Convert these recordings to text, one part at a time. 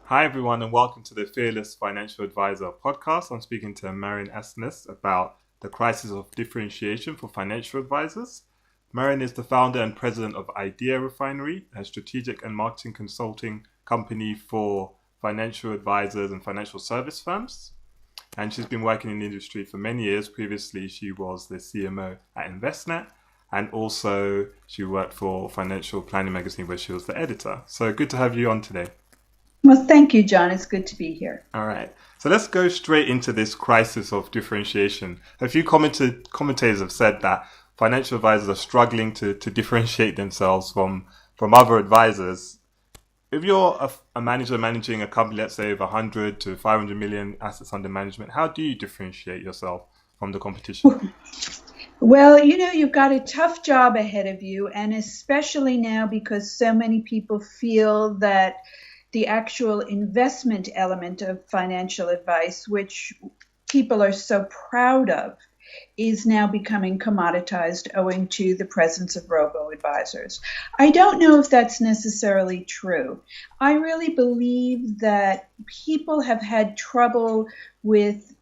Hi, everyone, and welcome to the Fearless Financial Advisor podcast. I'm speaking to Marion Asnes about the crisis of differentiation for financial advisors. Marion is the founder and president of Idea Refinery, a strategic and marketing consulting company for financial advisors and financial service firms. And she's been working in the industry for many years. Previously, she was the CMO at InvestNet, and also she worked for Financial Planning Magazine, where she was the editor. So good to have you on today. Well, thank you, John. It's good to be here. All right. So let's go straight into this crisis of differentiation. A few commentators have said that financial advisors are struggling to differentiate themselves from other advisors. If you're a manager managing a company, let's say of 100 to 500 million assets under management, how do you differentiate yourself from the competition? Well, you've got a tough job ahead of you, and especially now because so many people feel that the actual investment element of financial advice, which people are so proud of, is now becoming commoditized owing to the presence of robo-advisors. I don't know if that's necessarily true. I really believe that people have had trouble with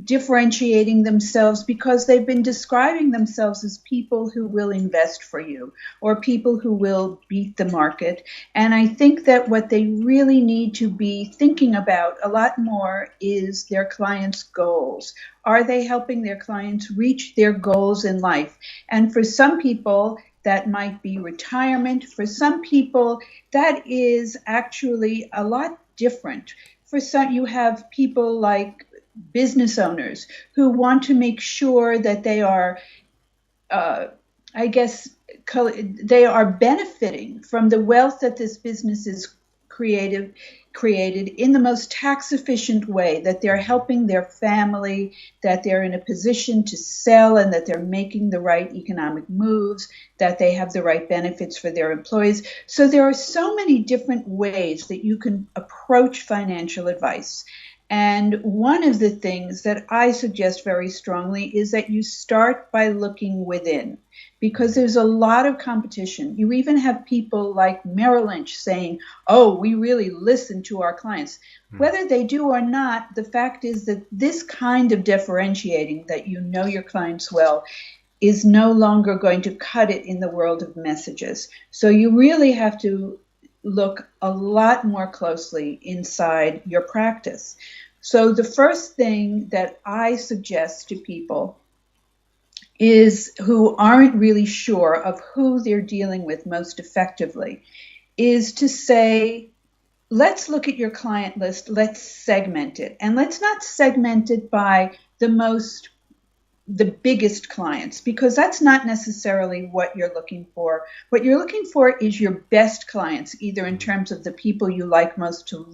differentiating themselves because they've been describing themselves as people who will invest for you or people who will beat the market. And I think that what they really need to be thinking about a lot more is their clients' goals. Are they helping their clients reach their goals in life? And for some people, that might be retirement. For some people, that is actually a lot different. For some, you have people like business owners who want to make sure that they are, they are benefiting from the wealth that this business is created in the most tax efficient way, that they're helping their family, that they're in a position to sell and that they're making the right economic moves, that they have the right benefits for their employees. So there are so many different ways that you can approach financial advice. And one of the things that I suggest very strongly is that you start by looking within, because there's a lot of competition. You even have people like Merrill Lynch saying, oh, we really listen to our clients. Whether they do or not, the fact is that this kind of differentiating, that you know your clients well, is no longer going to cut it in the world of messages. So you really have to look a lot more closely inside your practice. So the first thing that I suggest to people is who aren't really sure of who they're dealing with most effectively is to say, let's look at your client list, let's segment it. And let's not segment it by the biggest clients, because that's not necessarily what you're looking for. What you're looking for is your best clients, either in terms of the people you like most to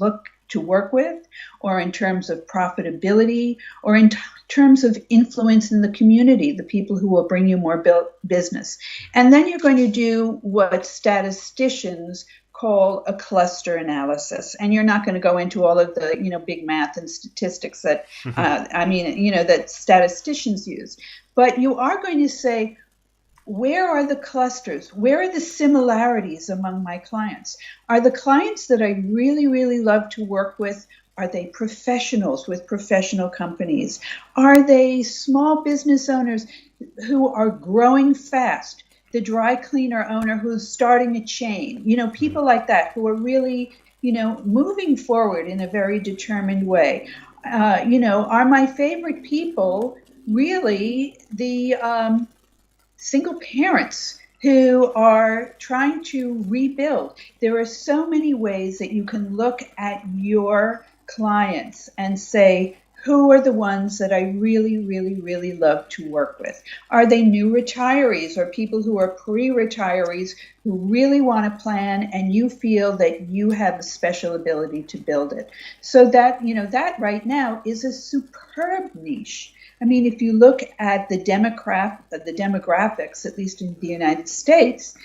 work with, or in terms of profitability, or in terms of influence in the community, the people who will bring you more business. And then you're going to do what statisticians call a cluster analysis. And you're not going to go into all of the, big math and statistics that, that statisticians use. But you are going to say, where are the clusters? Where are the similarities among my clients? Are the clients that I really, really love to work with, are they professionals with professional companies? Are they small business owners who are growing fast? The dry cleaner owner who's starting a chain, people like that who are really, moving forward in a very determined way. Are my favorite people really the single parents who are trying to rebuild? There are so many ways that you can look at your clients and say, who are the ones that I really, really, really love to work with? Are they new retirees or people who are pre-retirees who really want to plan and you feel that you have a special ability to build it? So that, that right now is a superb niche. I mean, if you look at the demographics, at least in the United States,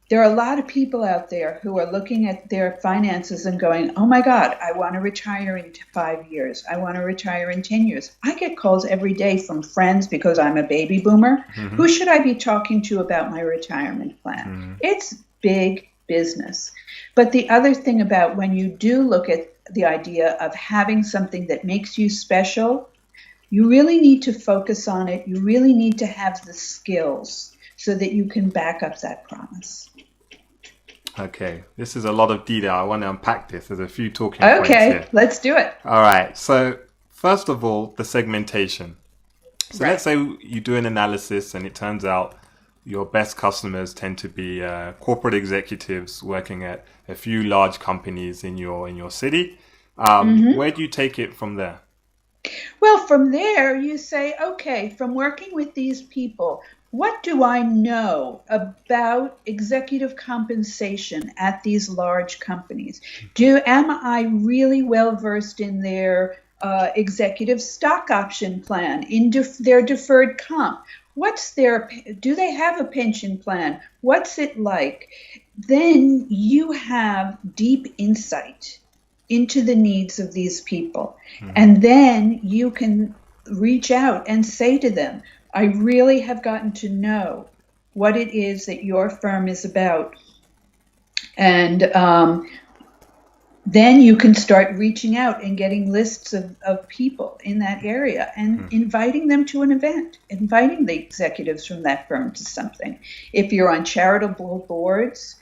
there are a lot of people out there who are looking at their finances and going, oh my God, I want to retire in 5 years. I want to retire in 10 years. I get calls every day from friends because I'm a baby boomer. Who should I be talking to about my retirement plan? It's big business. But the other thing about when you do look at the idea of having something that makes you special, you really need to focus on it. You really need to have the skills so that you can back up that promise. Okay, this is a lot of detail. I want to unpack this. There's a few talking points Okay, here. let's do it. All right. So first of all, the segmentation. So Right. let's say you do an analysis and it turns out your best customers tend to be corporate executives working at a few large companies in your city. Where do you take it from there? Well, from there, you say, okay, from working with these people, what do I know about executive compensation at these large companies? Am I really well versed in their executive stock option plan, in their deferred comp? Do they have a pension plan? What's it like? Then you have deep insight into the needs of these people. And then you can reach out and say to them, I really have gotten to know what it is that your firm is about. And then you can start reaching out and getting lists of people in that area and inviting them to an event, inviting the executives from that firm to something. If you're on charitable boards,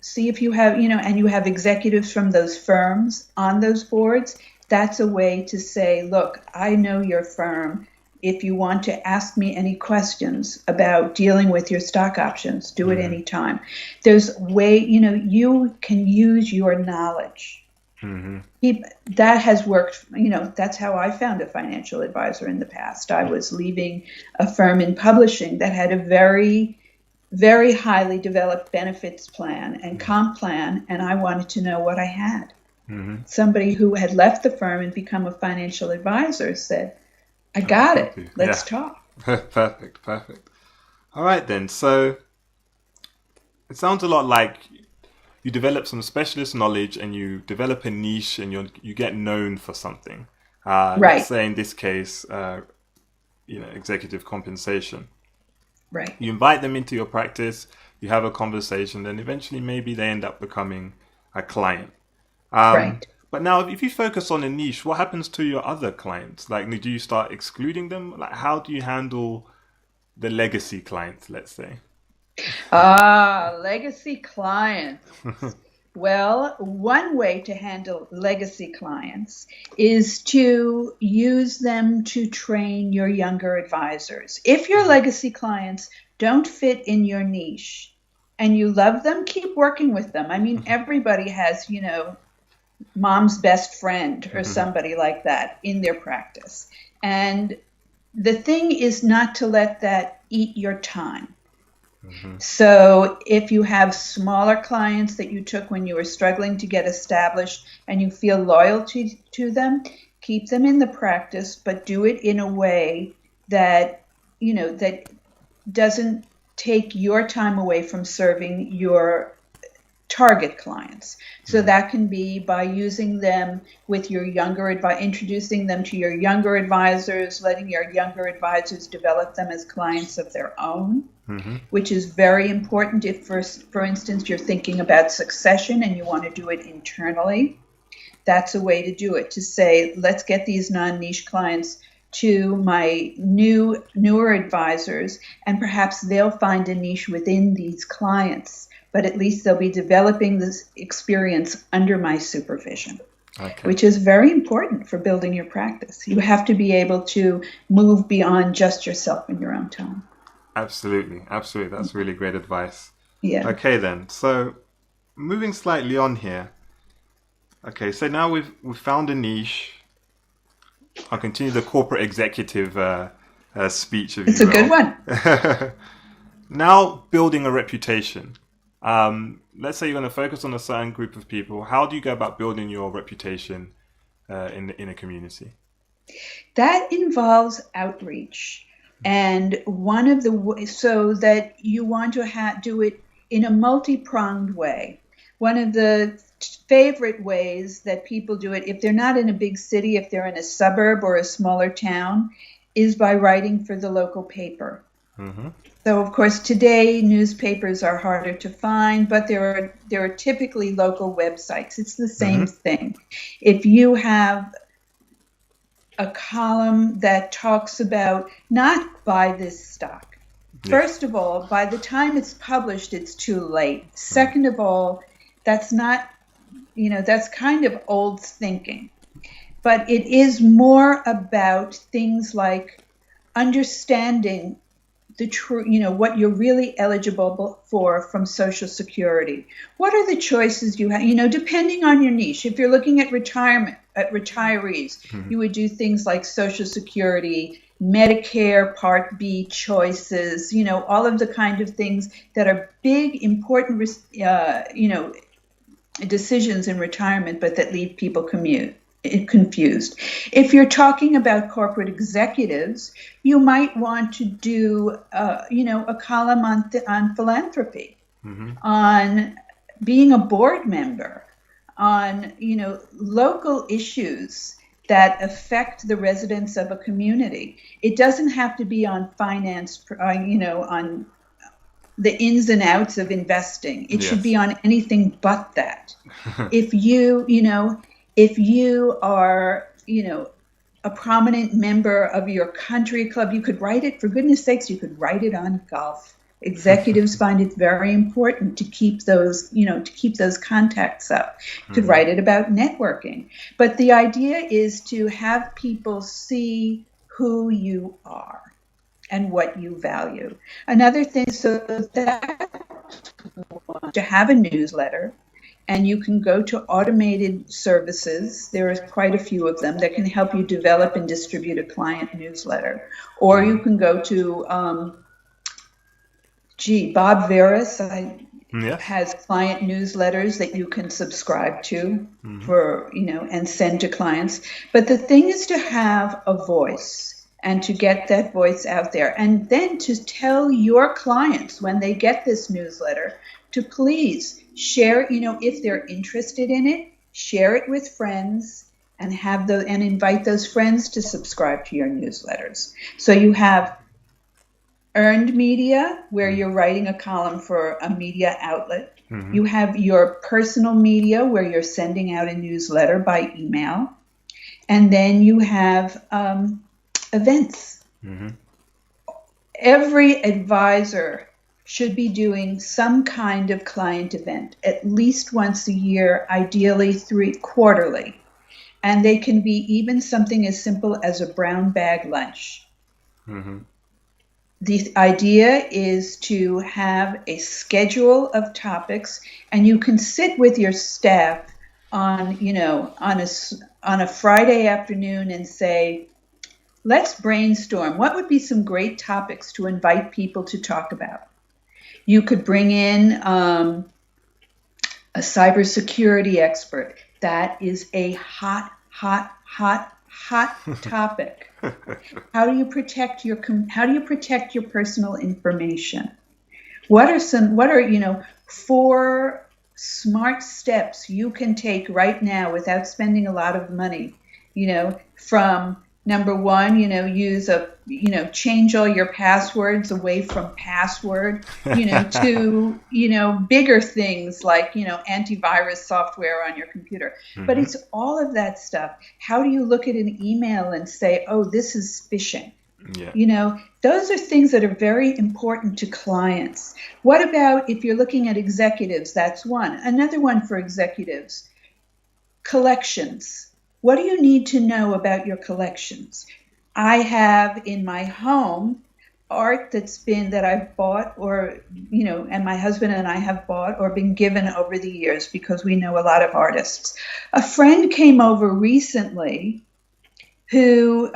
see if you have, and you have executives from those firms on those boards. That's a way to say, look, I know your firm. If you want to ask me any questions about dealing with your stock options, do it anytime. There's a way, you can use your knowledge. That has worked, that's how I found a financial advisor in the past. I was leaving a firm in publishing that had a very highly developed benefits plan and comp plan, and I wanted to know what I had. Somebody who had left the firm and become a financial advisor said, I got it. Let's talk. Perfect. All right then. So it sounds a lot like you develop some specialist knowledge and you develop a niche and you get known for something. Right. Let's say in this case, executive compensation. Right. You invite them into your practice, you have a conversation, then eventually maybe they end up becoming a client. Right. But now if you focus on a niche, what happens to your other clients? Like, do you start excluding them? Like, how do you handle the legacy clients, let's say? Legacy clients. Well, one way to handle legacy clients is to use them to train your younger advisors. If your legacy clients don't fit in your niche and you love them, keep working with them. I mean, everybody has, mom's best friend or somebody like that in their practice. And the thing is not to let that eat your time. So if you have smaller clients that you took when you were struggling to get established and you feel loyalty to them, keep them in the practice, but do it in a way that, that doesn't take your time away from serving your target clients. So that can be by using them with your introducing them to your younger advisors, letting your younger advisors develop them as clients of their own, which is very important if, for instance, you're thinking about succession and you want to do it internally. That's a way to do it, to say, let's get these non-niche clients to my newer advisors, and perhaps they'll find a niche within these clients. But at least they'll be developing this experience under my supervision, which is very important for building your practice. You have to be able to move beyond just yourself in your own time. Absolutely. That's really great advice. Yeah. Okay, then. So moving slightly on here. Okay, so now we've found a niche. I'll continue the corporate executive speech. It's a good one. Now, building a reputation. Let's say you're going to focus on a certain group of people. How do you go about building your reputation in a community? That involves outreach, and one of the so that you want to do it in a multi-pronged way. One of the favorite ways that people do it, if they're not in a big city, if they're in a suburb or a smaller town, is by writing for the local paper. So, of course, today newspapers are harder to find, but there are typically local websites. It's the same thing. If you have a column that talks about not buy this stock. First of all, by the time it's published, it's too late. Second of all, that's not, that's kind of old thinking. But it is more about things like understanding the true, what you're really eligible for from Social Security. What are the choices you have, depending on your niche? If you're looking at retirement, at retirees, you would do things like Social Security, Medicare Part B choices, all of the kind of things that are big, important, decisions in retirement, but that leave people confused. If you're talking about corporate executives, you might want to do, a column on philanthropy, on being a board member, on, local issues that affect the residents of a community. It doesn't have to be on finance, on the ins and outs of investing. It should be on anything but that. If you are, a prominent member of your country club, you could write it, for goodness sakes, you could write it on golf. Executives find it very important to keep those, contacts up. You could write it about networking. But the idea is to have people see who you are and what you value. Another thing, so that to have a newsletter, and you can go to automated services. There are quite a few of them that can help you develop and distribute a client newsletter. Or you can go to, Bob Veras has client newsletters that you can subscribe to for, and send to clients. But the thing is to have a voice and to get that voice out there. And then to tell your clients when they get this newsletter to please share, if they're interested in it, share it with friends and and invite those friends to subscribe to your newsletters. So you have earned media, where you're writing a column for a media outlet. You have your personal media, where you're sending out a newsletter by email. And then you have events. Every advisor should be doing some kind of client event at least once a year, ideally quarterly. And they can be even something as simple as a brown bag lunch. The idea is to have a schedule of topics, and you can sit with your staff on a Friday afternoon and say, let's brainstorm. What would be some great topics to invite people to talk about? You could bring in a cybersecurity expert. That is a hot topic. How do you protect your personal information? What are 4 smart steps you can take right now without spending a lot of money? From number 1, change all your passwords away from password, to, bigger things like, antivirus software on your computer. But it's all of that stuff. How do you look at an email and say, oh, this is phishing? Those are things that are very important to clients. What about if you're looking at executives? That's one. Another one for executives, collections. What do you need to know about your collections? I have in my home art that I've bought and my husband and I have bought or been given over the years because we know a lot of artists. A friend came over recently who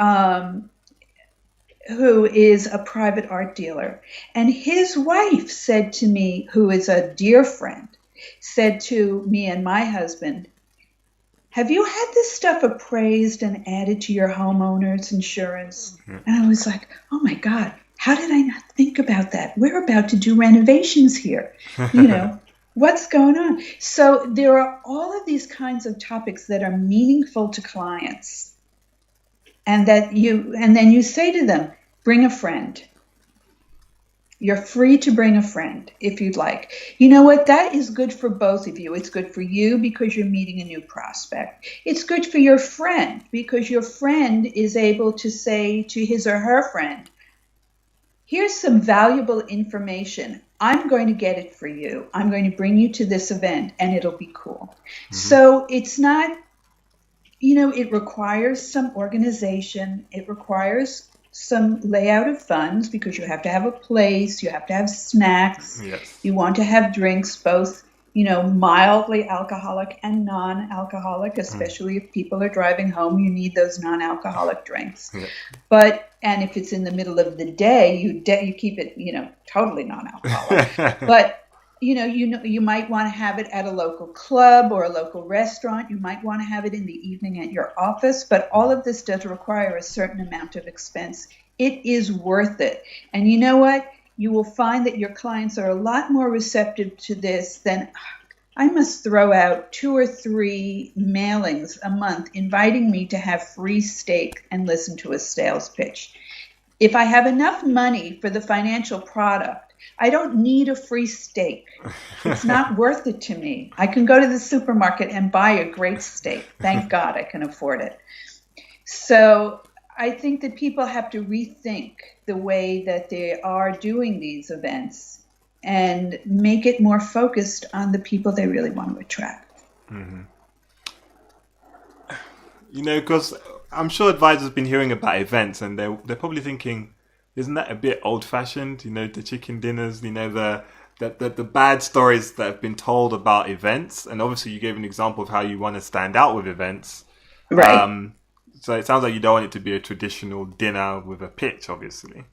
is a private art dealer. And his wife said to me, who is a dear friend, said to me and my husband, have you had this stuff appraised and added to your homeowner's insurance? And I was like, oh my God, how did I not think about that? We're about to do renovations here. What's going on? So there are all of these kinds of topics that are meaningful to clients. And then you say to them, bring a friend. You're free to bring a friend if you'd like. You know what? That is good for both of you. It's good for you because you're meeting a new prospect. It's good for your friend because your friend is able to say to his or her friend, here's some valuable information. I'm going to get it for you. I'm going to bring you to this event and it'll be cool. Mm-hmm. So it's not, it requires some organization. It requires some layout of funds because you have to have a place, you have to have snacks, yes. You want to have drinks, both, mildly alcoholic and non-alcoholic, especially if people are driving home, you need those non-alcoholic drinks. Yeah. And if it's in the middle of the day, you keep it, totally non-alcoholic. But you might want to have it at a local club or a local restaurant. You might want to have it in the evening at your office, but all of this does require a certain amount of expense. It is worth it. And you know what? You will find that your clients are a lot more receptive to this than I must throw out 2 or 3 mailings a month inviting me to have free steak and listen to a sales pitch. If I have enough money for the financial product, I don't need a free steak. It's not worth it to me. I can go to the supermarket and buy a great steak. Thank God I can afford it. So I think that people have to rethink the way that they are doing these events and make it more focused on the people they really want to attract. Mm-hmm. Because I'm sure advisors have been hearing about events and they're probably thinking, isn't that a bit old-fashioned? The chicken dinners, the bad stories that have been told about events. And obviously you gave an example of how you want to stand out with events. Right. So it sounds like you don't want it to be a traditional dinner with a pitch, obviously.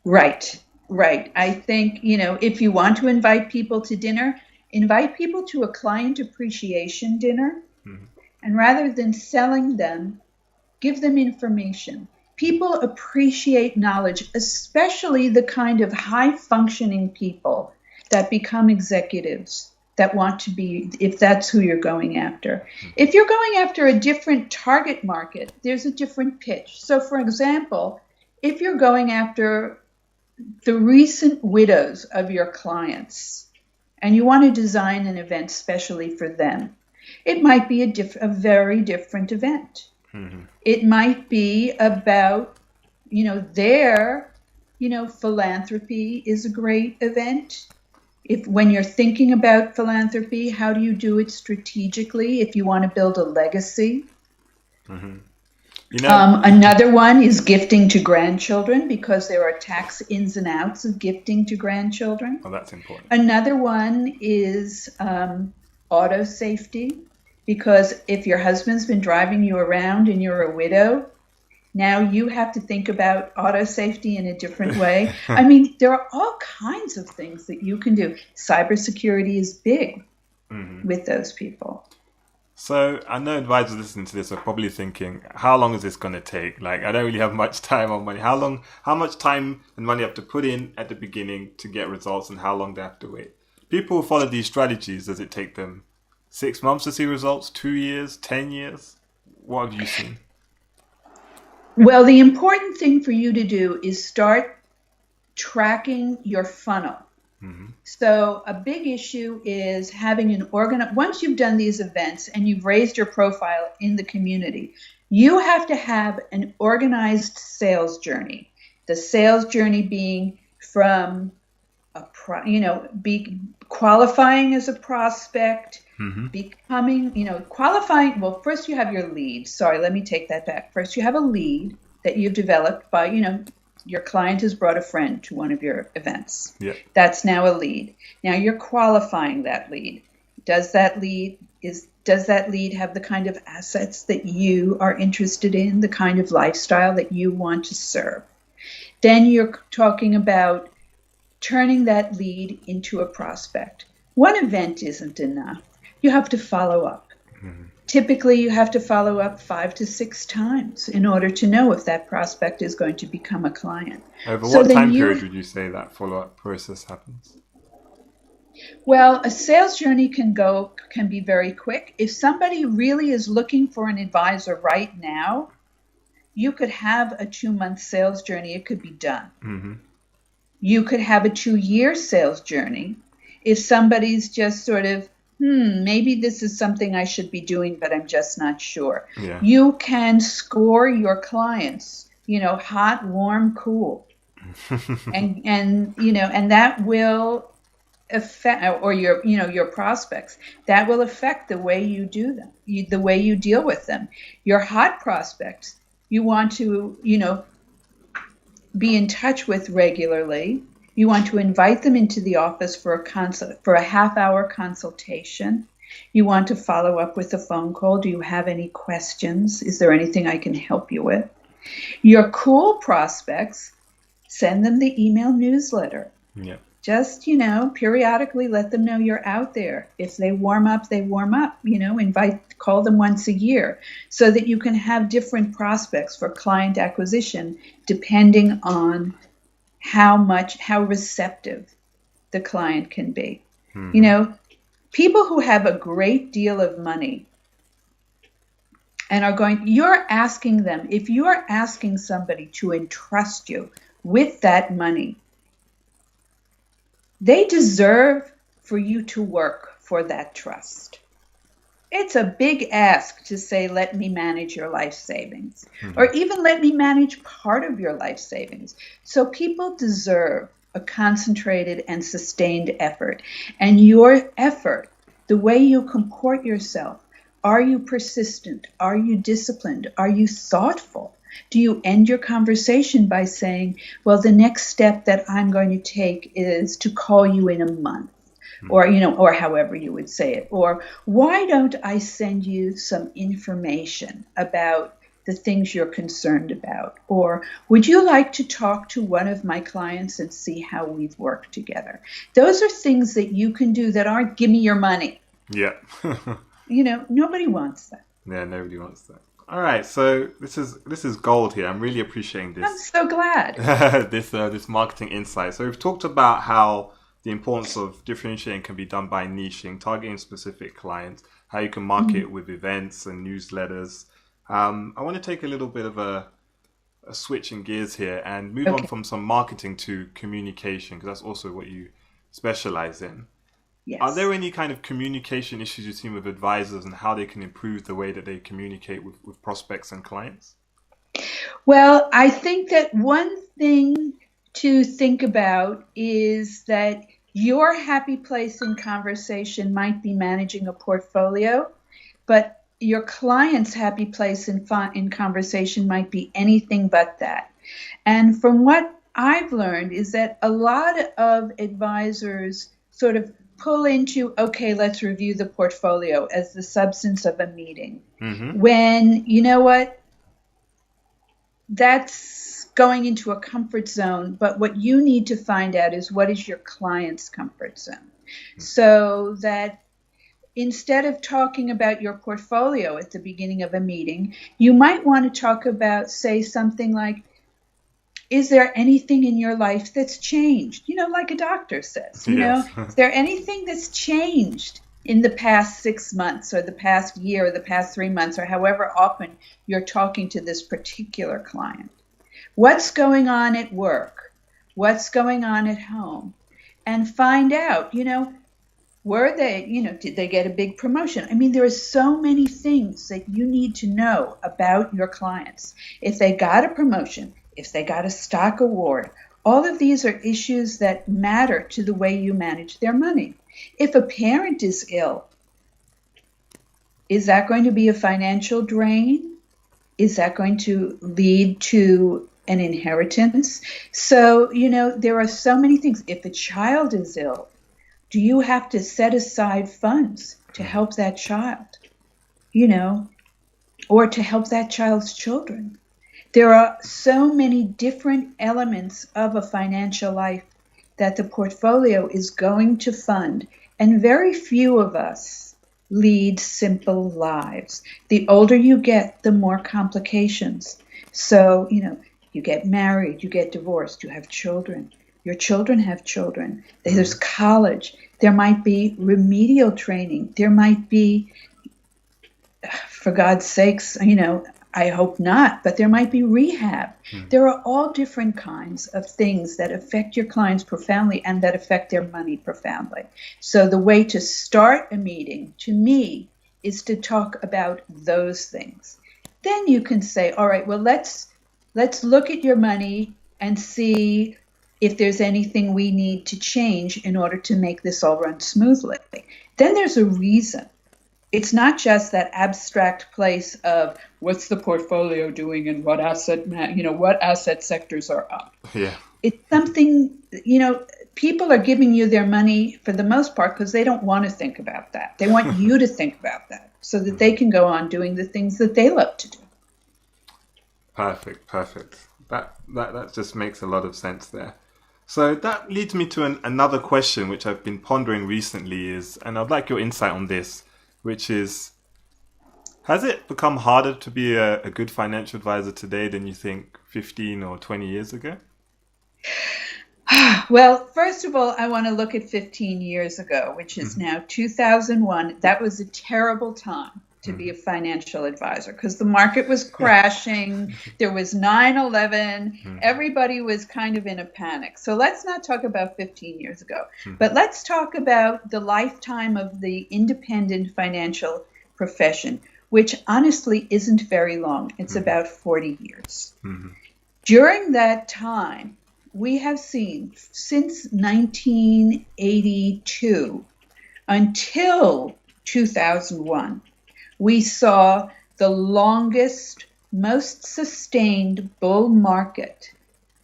Right. I think, if you want to invite people to dinner, invite people to a client appreciation dinner. Mm-hmm. And rather than selling them, give them information. People appreciate knowledge, especially the kind of high-functioning people that become executives that want to be, if that's who you're going after. If you're going after a different target market, there's a different pitch. So, for example, if you're going after the recent widows of your clients and you want to design an event specially for them, it might be a very different event. Mm-hmm. It might be about, their, philanthropy is a great event. When you're thinking about philanthropy, how do you do it strategically if you want to build a legacy? Mm-hmm. Another one is gifting to grandchildren because there are tax ins and outs of gifting to grandchildren. Oh, that's important. Another one is auto safety. Because if your husband's been driving you around and you're a widow, now you have to think about auto safety in a different way. I mean, there are all kinds of things that you can do. Cybersecurity is big with those people. So I know advisors listening to this are probably thinking, how long is this going to take? Like, I don't really have much time or money. How much time and money you have to put in at the beginning to get results and how long they have to wait? People who follow these strategies, does it take them 6 months to see results, 2 years, 10 years? What have you seen? Well, the important thing for you to do is start tracking your funnel. Mm-hmm. So a big issue is having an once you've done these events and you've raised your profile in the community, you have to have an organized sales journey. The sales journey being from qualifying as a prospect, becoming, qualifying. Well, first you have your lead. Sorry, let me take that back. First you have a lead that you've developed by, your client has brought a friend to one of your events. Yeah. That's now a lead. Now you're qualifying that lead. Does that lead have the kind of assets that you are interested in, the kind of lifestyle that you want to serve? Then you're talking about turning that lead into a prospect. One event isn't enough. You have to follow up. Mm-hmm. Typically, you have to follow up 5 to 6 times in order to know if that prospect is going to become a client. Over what time period would you say that follow-up process happens? Well, a sales journey can be very quick. If somebody really is looking for an advisor right now, you could have a 2-month sales journey. It could be done. Mm-hmm. You could have a 2-year sales journey. If somebody's just sort of, maybe this is something I should be doing, but I'm just not sure. Yeah. You can score your clients, hot, warm, cool. and that will affect, or your prospects, that will affect the way you do them, the way you deal with them. Your hot prospects, you want to, be in touch with regularly. You want to invite them into the office for a half-hour consultation. You want to follow up with a phone call. Do you have any questions? Is there anything I can help you with? Your cool prospects, send them the email newsletter. Yeah. Just, periodically let them know you're out there. If they warm up, they warm up. Call them once a year so that you can have different prospects for client acquisition depending on how receptive the client can be. People who have a great deal of money and you're asking them, if you're asking somebody to entrust you with that money, they deserve for you to work for that trust. It's a big ask to say, let me manage your life savings, or even let me manage part of your life savings. So people deserve a concentrated and sustained effort. And your effort, the way you comport yourself, are you persistent? Are you disciplined? Are you thoughtful? Do you end your conversation by saying, well, the next step that I'm going to take is to call you in a month, or however you would say it, or why don't I send you some information about the things you're concerned about, or would you like to talk to one of my clients and see how we've worked together? Those are things that you can do that aren't give me your money. Yeah. Nobody wants that. Yeah, nobody wants that. All right, so this is gold here. I'm really appreciating this. I'm so glad. this marketing insight. So we've talked about how the importance of differentiating can be done by niching, targeting specific clients, how you can market with events and newsletters. I want to take a little bit of a switch in gears here and move on from some marketing to communication, because that's also what you specialize in. Yes. Are there any kind of communication issues you've seen with advisors and how they can improve the way that they communicate with prospects and clients? Well, I think that one thing to think about is that your happy place in conversation might be managing a portfolio, but your client's happy place in conversation might be anything but that. And from what I've learned is that a lot of advisors sort of pull into, okay, let's review the portfolio as the substance of a meeting. When, that's going into a comfort zone, but what you need to find out is what is your client's comfort zone. So that instead of talking about your portfolio at the beginning of a meeting, you might want to talk about, say, something like, is there anything in your life that's changed? Like a doctor says, is there anything that's changed in the past 6 months or the past year or the past 3 months or however often you're talking to this particular client? What's going on at work? What's going on at home? And find out, were they, did they get a big promotion? I mean, there are so many things that you need to know about your clients. If they got a promotion, if they got a stock award, all of these are issues that matter to the way you manage their money. If a parent is ill, is that going to be a financial drain? Is that going to lead to an inheritance? So, there are so many things. If a child is ill, do you have to set aside funds to help that child, or to help that child's children? There are so many different elements of a financial life that the portfolio is going to fund, and very few of us lead simple lives. The older you get, the more complications. So, you get married, you get divorced, you have children. Your children have children. There's college. There might be remedial training. There might be, for God's sakes, I hope not, but there might be rehab. There are all different kinds of things that affect your clients profoundly and that affect their money profoundly. So the way to start a meeting, to me, is to talk about those things. Then you can say, all right, well, let's look at your money and see if there's anything we need to change in order to make this all run smoothly. Then there's a reason. It's not just that abstract place of what's the portfolio doing and what asset sectors are up. Yeah. It's something, people are giving you their money for the most part because they don't want to think about that. They want you to think about that so that they can go on doing the things that they love to do. Perfect. That just makes a lot of sense there. So that leads me to another question which I've been pondering recently and I'd like your insight on this, which is, has it become harder to be a good financial advisor today than you think 15 or 20 years ago? Well, first of all, I want to look at 15 years ago, which is now 2001. That was a terrible time to be a financial advisor because the market was crashing. There was 9/11. Everybody was kind of in a panic. So let's not talk about 15 years ago, but let's talk about the lifetime of the independent financial profession, which honestly isn't very long. It's about 40 years. During that time, we have seen since 1982 until 2001, we saw the longest, most sustained bull market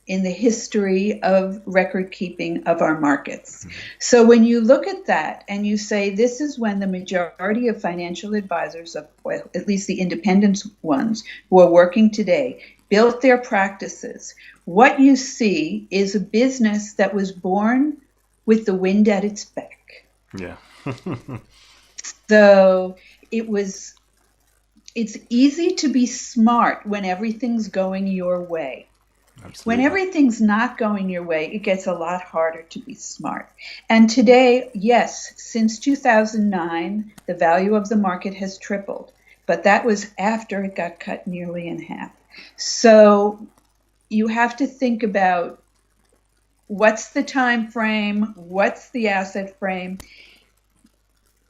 in the history of record keeping of our markets. So when you look at that and you say this is when the majority of financial advisors, at least the independent ones who are working today, built their practices, what you see is a business that was born with the wind at its back. Yeah. So it's easy to be smart when everything's going your way. Absolutely. When everything's not going your way, it gets a lot harder to be smart. And today, yes, since 2009, the value of the market has tripled, but that was after it got cut nearly in half. So you have to think about what's the time frame, what's the asset frame.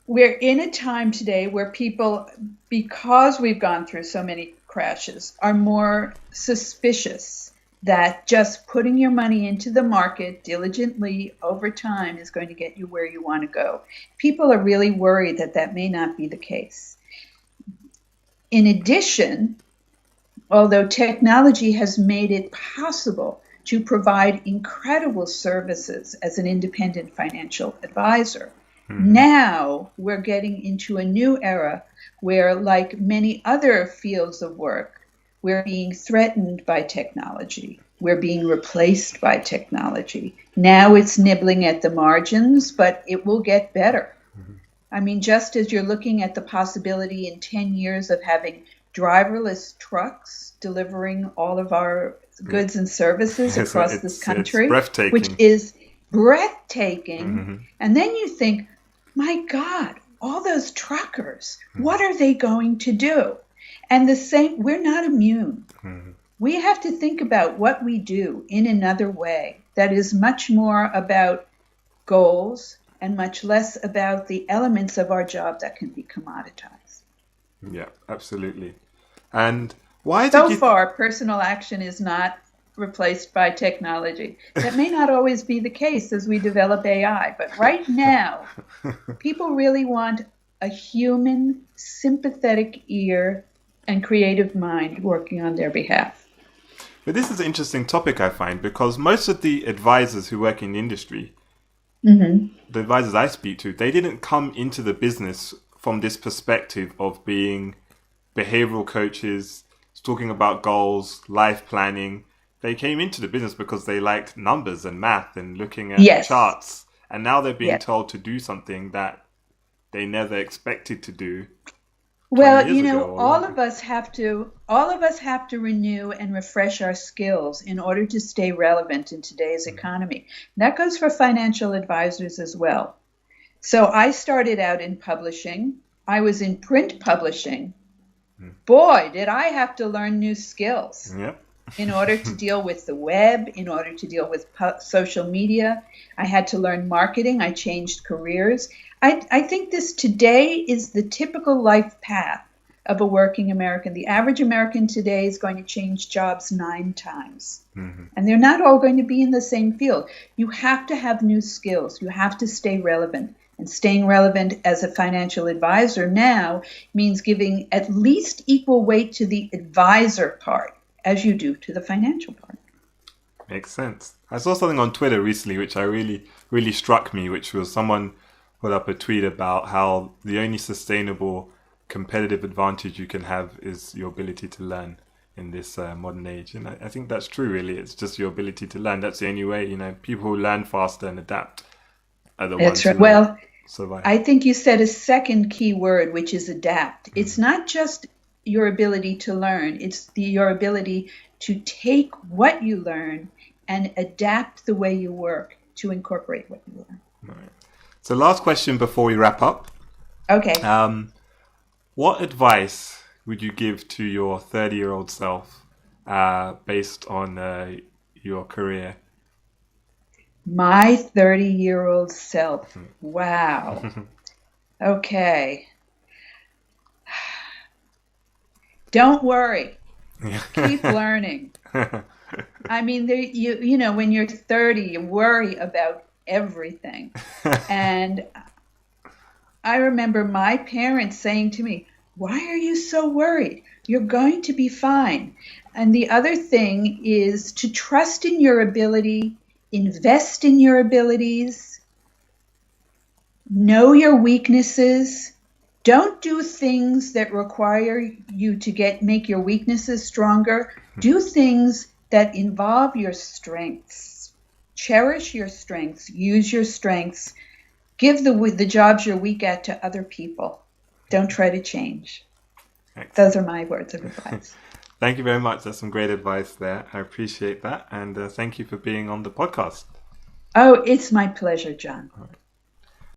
We're in a time today where people, because we've gone through so many crashes, are more suspicious that just putting your money into the market diligently over time is going to get you where you want to go. People are really worried that that may not be the case. In addition, although technology has made it possible to provide incredible services as an independent financial advisor, now we're getting into a new era where, like many other fields of work, we're being threatened by technology. We're being replaced by technology. Now it's nibbling at the margins, but it will get better. I mean, just as you're looking at the possibility in 10 years of having driverless trucks delivering all of our goods and services across this country, which is breathtaking. And then you think, my God, all those truckers, what are they going to do? And the same, we're not immune. We have to think about what we do in another way that is much more about goals and much less about the elements of our job that can be commoditized. Yeah, absolutely. And why so far, personal action is not replaced by technology. That may not always be the case as we develop AI, but right now, people really want a human, sympathetic ear and creative mind working on their behalf. But this is an interesting topic, I find, because most of the advisors who work in the industry, the advisors I speak to, they didn't come into the business from this perspective of being behavioral coaches, talking about goals, life planning. They came into the business because they liked numbers and math and looking at charts. And now they're being told to do something that they never expected to do. Well, all of us have to renew and refresh our skills in order to stay relevant in today's economy. And that goes for financial advisors as well. So I started out in publishing. I was in print publishing boy, did I have to learn new skills Yep. in order to deal with the web, in order to deal with social media. I had to learn marketing. I changed careers. I think this today is the typical life path of a working American. The average American today is going to change jobs 9 times. And they're not all going to be in the same field. You have to have new skills. You have to stay relevant. And staying relevant as a financial advisor now means giving at least equal weight to the advisor part as you do to the financial part. Makes sense. I saw something on Twitter recently which I really struck me, which was someone put up a tweet about how the only sustainable competitive advantage you can have is your ability to learn in this modern age. And I think that's true, really. It's just your ability to learn. That's the only way, people who learn faster and adapt are the That's ones right. who Well, survive. I think you said a second key word, which is adapt. It's not just your ability to learn. It's your ability to take what you learn and adapt the way you work to incorporate what you learn. Right. So last question before we wrap up. Okay. What advice would you give to your 30-year-old self based on your career? My 30-year-old self. Wow. Okay. Don't worry. Keep learning. I mean, when you're 30, you worry about everything. And I remember my parents saying to me, "Why are you so worried? You're going to be fine." And the other thing is to trust in your ability, invest in your abilities, know your weaknesses. Don't do things that require you to make your weaknesses stronger. Do things that involve your strengths. Cherish your strengths. Use your strengths. Give the jobs you're weak at to other people. Don't try to change. Excellent. Those are my words of advice. Thank you very much. That's some great advice there. I appreciate that. And thank you for being on the podcast. Oh, it's my pleasure, John. All right.